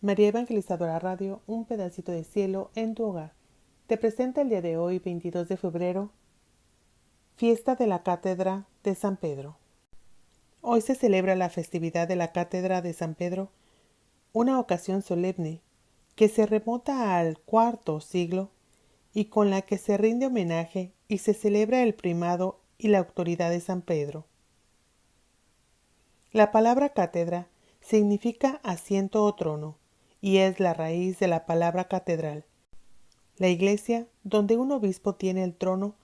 María Evangelizadora Radio, un pedacito de cielo en tu hogar. Te presenta el día de hoy, 22 de febrero, fiesta de la Cátedra de San Pedro. Hoy se celebra la festividad de la Cátedra de San Pedro, una ocasión solemne que se remonta al IV siglo y con la que se rinde homenaje y se celebra el primado y la autoridad de San Pedro. La palabra cátedra significa asiento o trono y es la raíz de la palabra catedral, la iglesia donde un obispo tiene el trono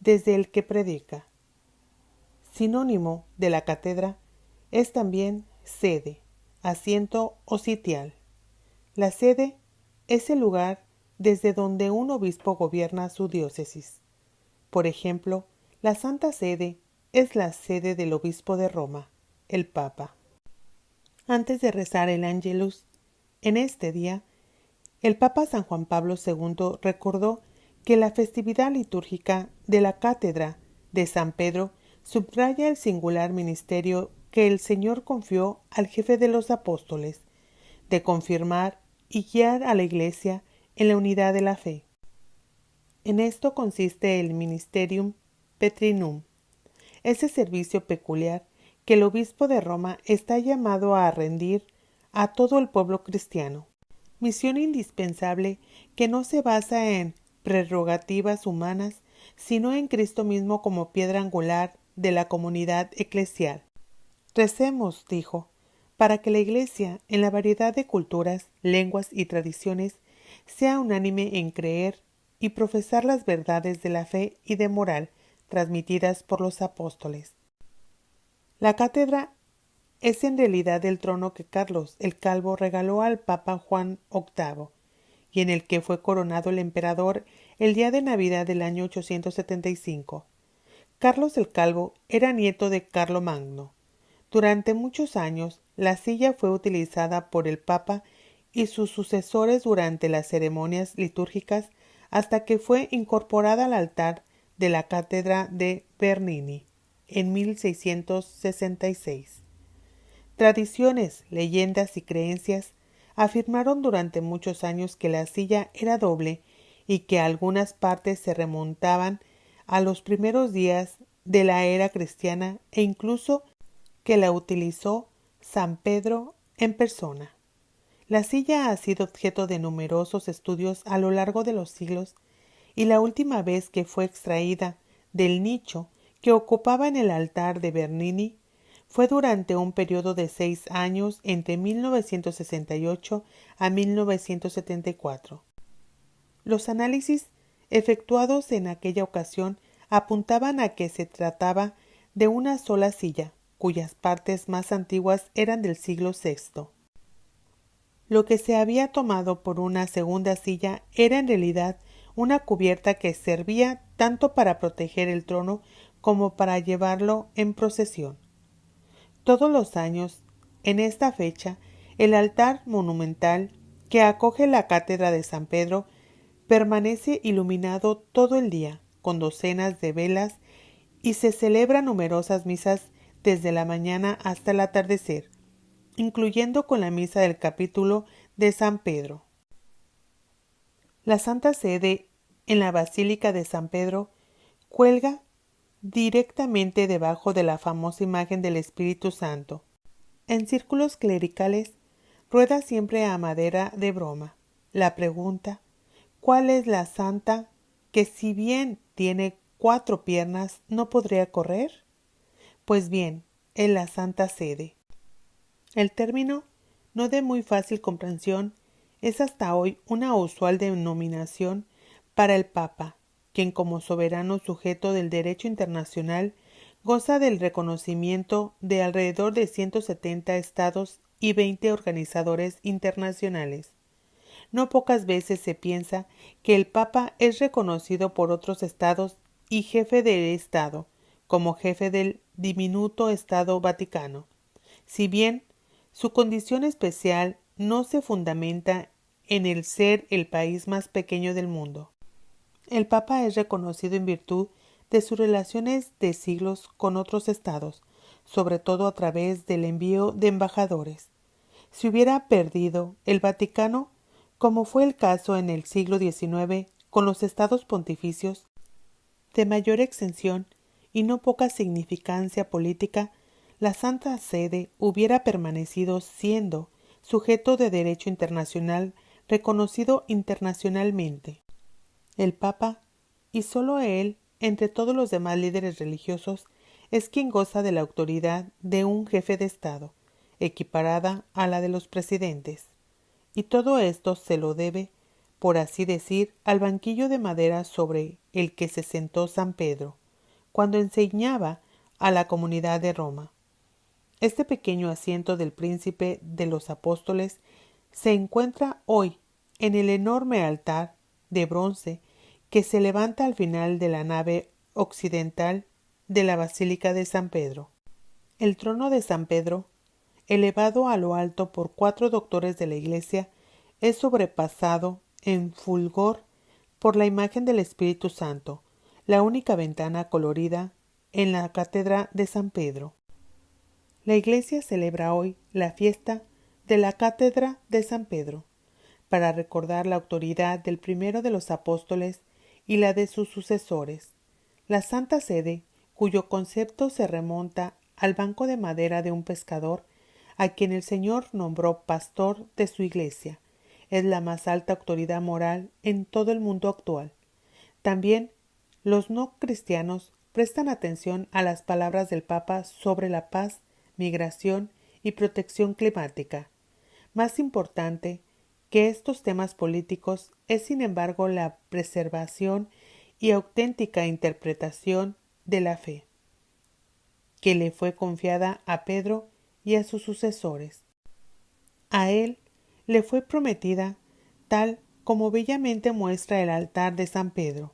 desde el que predica. Sinónimo de la cátedra es también sede, asiento o sitial. La sede es el lugar desde donde un obispo gobierna su diócesis. Por ejemplo, la Santa Sede es la sede del obispo de Roma, el Papa. Antes de rezar el Ángelus, en este día, el Papa San Juan Pablo II recordó que la festividad litúrgica de la Cátedra de San Pedro subraya el singular ministerio que el Señor confió al jefe de los apóstoles, de confirmar y guiar a la Iglesia en la unidad de la fe. En esto consiste el Ministerium Petrinum, ese servicio peculiar que el obispo de Roma está llamado a rendir a todo el pueblo cristiano. Misión indispensable que no se basa en prerrogativas humanas, sino en Cristo mismo como piedra angular de la comunidad eclesial. Recemos, dijo, para que la Iglesia, en la variedad de culturas, lenguas y tradiciones, sea unánime en creer y profesar las verdades de la fe y de moral transmitidas por los apóstoles. La cátedra es en realidad el trono que Carlos el Calvo regaló al Papa Juan VIII y en el que fue coronado el emperador el día de Navidad del año 875. Carlos el Calvo era nieto de Carlomagno. Durante muchos años, la silla fue utilizada por el Papa y sus sucesores durante las ceremonias litúrgicas hasta que fue incorporada al altar de la Cátedra de Bernini en 1666. Tradiciones, leyendas y creencias afirmaron durante muchos años que la silla era doble y que algunas partes se remontaban a los primeros días de la era cristiana e incluso que la utilizó San Pedro en persona. La silla ha sido objeto de numerosos estudios a lo largo de los siglos y la última vez que fue extraída del nicho que ocupaba en el altar de Bernini fue durante un periodo de 6 años entre 1968 a 1974. Los análisis efectuados en aquella ocasión apuntaban a que se trataba de una sola silla, cuyas partes más antiguas eran del siglo VI. Lo que se había tomado por una segunda silla era en realidad una cubierta que servía tanto para proteger el trono como para llevarlo en procesión. Todos los años, en esta fecha, el altar monumental que acoge la Cátedra de San Pedro permanece iluminado todo el día, con docenas de velas, y se celebran numerosas misas desde la mañana hasta el atardecer, incluyendo con la misa del capítulo de San Pedro. La Santa Sede, en la Basílica de San Pedro, cuelga directamente debajo de la famosa imagen del Espíritu Santo. En círculos clericales rueda siempre a madera de broma la pregunta: ¿cuál es la santa que, si bien tiene 4 piernas, no podría correr? Pues bien, es la Santa Sede. El término, no de muy fácil comprensión, es hasta hoy una usual denominación para el Papa, quien como soberano sujeto del derecho internacional goza del reconocimiento de alrededor de 170 estados y 20 organizadores internacionales. No pocas veces se piensa que el Papa es reconocido por otros estados y jefe de Estado, como jefe del diminuto Estado Vaticano, si bien su condición especial no se fundamenta en el ser el país más pequeño del mundo. El Papa es reconocido en virtud de sus relaciones de siglos con otros estados, sobre todo a través del envío de embajadores. se hubiera perdido el Vaticano, como fue el caso en el siglo XIX con los estados pontificios, de mayor extensión y no poca significancia política, la Santa Sede hubiera permanecido siendo sujeto de derecho internacional reconocido internacionalmente. El Papa, y sólo él, entre todos los demás líderes religiosos, es quien goza de la autoridad de un jefe de Estado, equiparada a la de los presidentes. Y todo esto se lo debe, por así decir, al banquillo de madera sobre el que se sentó San Pedro, cuando enseñaba a la comunidad de Roma. Este pequeño asiento del príncipe de los apóstoles se encuentra hoy en el enorme altar de bronce que se levanta al final de la nave occidental de la Basílica de San Pedro. El trono de San Pedro, elevado a lo alto por 4 doctores de la Iglesia, es sobrepasado en fulgor por la imagen del Espíritu Santo, la única ventana colorida en la cátedra de San Pedro. La Iglesia celebra hoy la fiesta de la cátedra de San Pedro, para recordar la autoridad del primero de los apóstoles y la de sus sucesores. La Santa Sede, cuyo concepto se remonta al banco de madera de un pescador, a quien el Señor nombró pastor de su Iglesia, es la más alta autoridad moral en todo el mundo actual. También los no cristianos prestan atención a las palabras del Papa sobre la paz, migración y protección climática. Más importante que estos temas políticos es, sin embargo, la preservación y auténtica interpretación de la fe, que le fue confiada a Pedro y a sus sucesores. A él le fue prometida, tal como bellamente muestra el altar de San Pedro,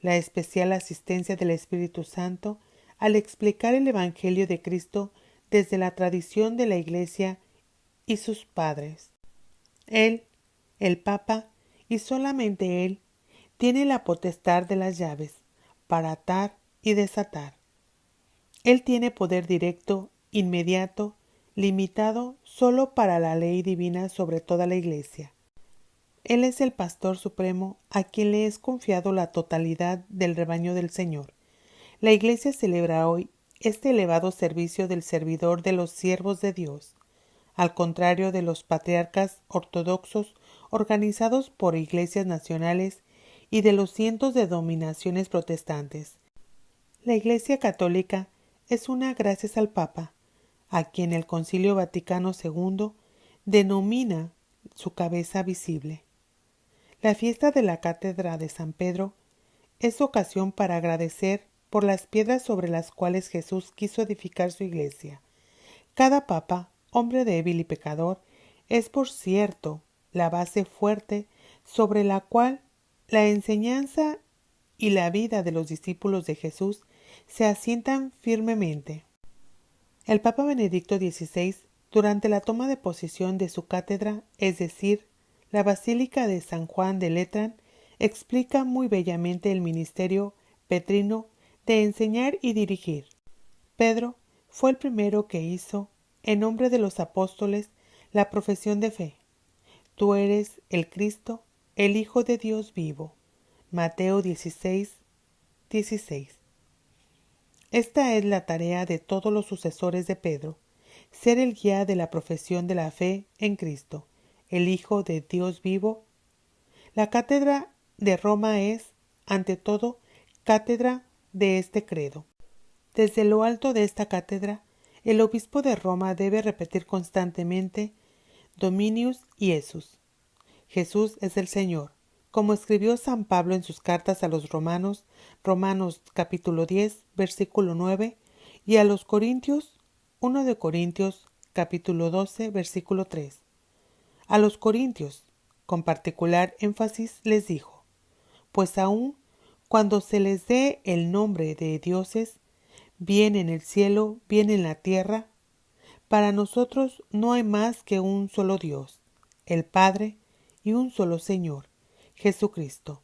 la especial asistencia del Espíritu Santo al explicar el Evangelio de Cristo desde la tradición de la Iglesia y sus padres. Él, el Papa, y solamente él, tiene la potestad de las llaves para atar y desatar. Él tiene poder directo, inmediato, limitado solo para la ley divina sobre toda la Iglesia. Él es el Pastor Supremo a quien le es confiado la totalidad del rebaño del Señor. La Iglesia celebra hoy este elevado servicio del servidor de los siervos de Dios, al contrario de los patriarcas ortodoxos organizados por iglesias nacionales y de los cientos de denominaciones protestantes. La Iglesia Católica es una gracias al Papa, a quien el Concilio Vaticano II denomina su cabeza visible. La fiesta de la Cátedra de San Pedro es ocasión para agradecer por las piedras sobre las cuales Jesús quiso edificar su Iglesia. Cada Papa, hombre débil y pecador, es, por cierto, la base fuerte sobre la cual la enseñanza y la vida de los discípulos de Jesús se asientan firmemente. El Papa Benedicto XVI, durante la toma de posesión de su cátedra, es decir, la Basílica de San Juan de Letrán, explica muy bellamente el ministerio petrino de enseñar y dirigir. Pedro fue el primero que hizo, en nombre de los apóstoles, la profesión de fe. Tú eres el Cristo, el Hijo de Dios vivo. Mateo 16:16. Esta es la tarea de todos los sucesores de Pedro, ser el guía de la profesión de la fe en Cristo, el Hijo de Dios vivo. La cátedra de Roma es, ante todo, cátedra de este credo. Desde lo alto de esta cátedra, el obispo de Roma debe repetir constantemente Dominus Iesus. Jesús es el Señor, como escribió San Pablo en sus cartas a los romanos, Romanos capítulo 10, versículo 9, y a los Corintios, 1 de Corintios capítulo 12, versículo 3. A los Corintios, con particular énfasis, les dijo: pues aun cuando se les dé el nombre de dioses, bien en el cielo, bien en la tierra, para nosotros no hay más que un solo Dios, el Padre, y un solo Señor, Jesucristo,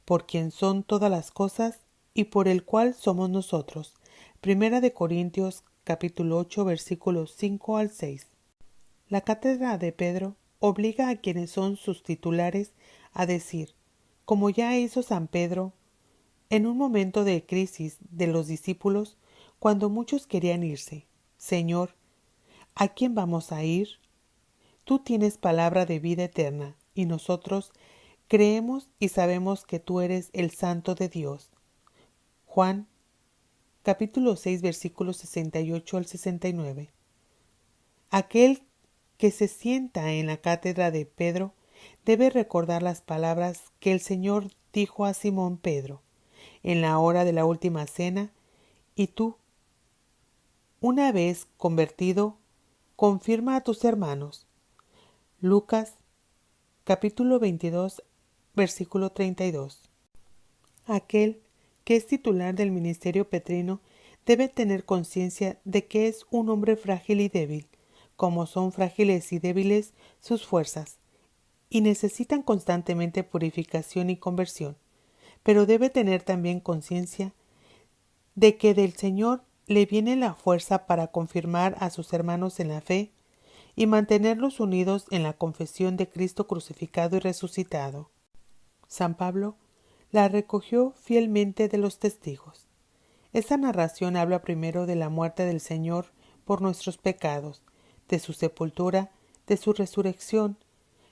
por quien son todas las cosas y por el cual somos nosotros. Primera de Corintios capítulo 8 versículos 5 al 6. La cátedra de Pedro obliga a quienes son sus titulares a decir, como ya hizo San Pedro, en un momento de crisis de los discípulos, cuando muchos querían irse: Señor, ¿a quién vamos a ir? Tú tienes palabra de vida eterna, y nosotros creemos y sabemos que tú eres el Santo de Dios. Juan, capítulo 6, versículos 68 al 69. Aquel que se sienta en la cátedra de Pedro debe recordar las palabras que el Señor dijo a Simón Pedro en la hora de la última cena: y tú, una vez convertido, confirma a tus hermanos. Lucas, capítulo 22, versículo 32. Aquel que es titular del ministerio petrino debe tener conciencia de que es un hombre frágil y débil, como son frágiles y débiles sus fuerzas, y necesitan constantemente purificación y conversión, pero debe tener también conciencia de que del Señor le viene la fuerza para confirmar a sus hermanos en la fe y mantenerlos unidos en la confesión de Cristo crucificado y resucitado. San Pablo la recogió fielmente de los testigos. Esta narración habla primero de la muerte del Señor por nuestros pecados, de su sepultura, de su resurrección,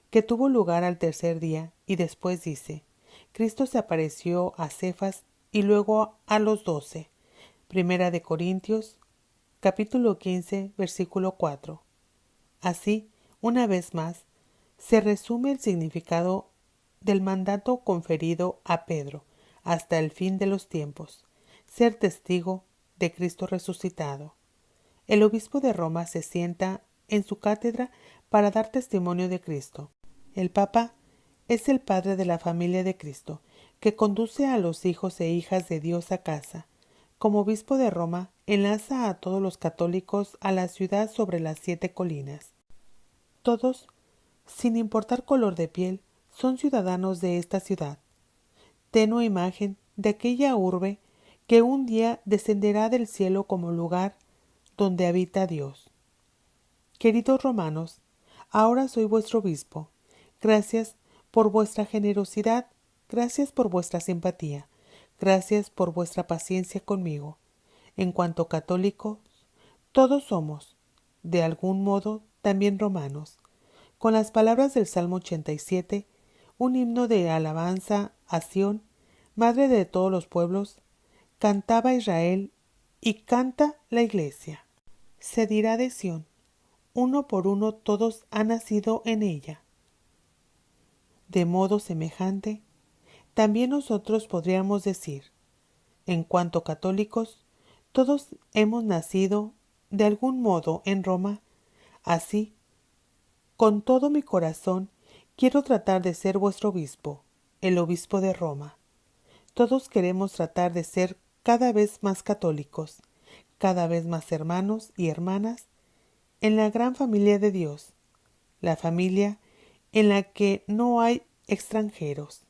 que tuvo lugar al tercer día, y después dice: Cristo se apareció a Cefas y luego a los 12. Primera de Corintios, capítulo 15, versículo 4. Así, una vez más, se resume el significado del mandato conferido a Pedro hasta el fin de los tiempos: ser testigo de Cristo resucitado. El obispo de Roma se sienta en su cátedra para dar testimonio de Cristo. El Papa es el padre de la familia de Cristo, que conduce a los hijos e hijas de Dios a casa. Como obispo de Roma, enlaza a todos los católicos a la ciudad sobre las 7 colinas. Todos, sin importar color de piel, son ciudadanos de esta ciudad, tenue imagen de aquella urbe que un día descenderá del cielo como lugar donde habita Dios. Queridos romanos, ahora soy vuestro obispo. Gracias por vuestra generosidad, gracias por vuestra simpatía, gracias por vuestra paciencia conmigo. En cuanto católicos, todos somos, de algún modo, también romanos. Con las palabras del Salmo 87, un himno de alabanza a Sión, madre de todos los pueblos, cantaba Israel y canta la Iglesia. Se dirá de Sión: uno por uno todos han nacido en ella. De modo semejante, también nosotros podríamos decir: en cuanto católicos, todos hemos nacido de algún modo en Roma. Así, con todo mi corazón, quiero tratar de ser vuestro obispo, el obispo de Roma. Todos queremos tratar de ser cada vez más católicos, cada vez más hermanos y hermanas en la gran familia de Dios, la familia en la que no hay extranjeros.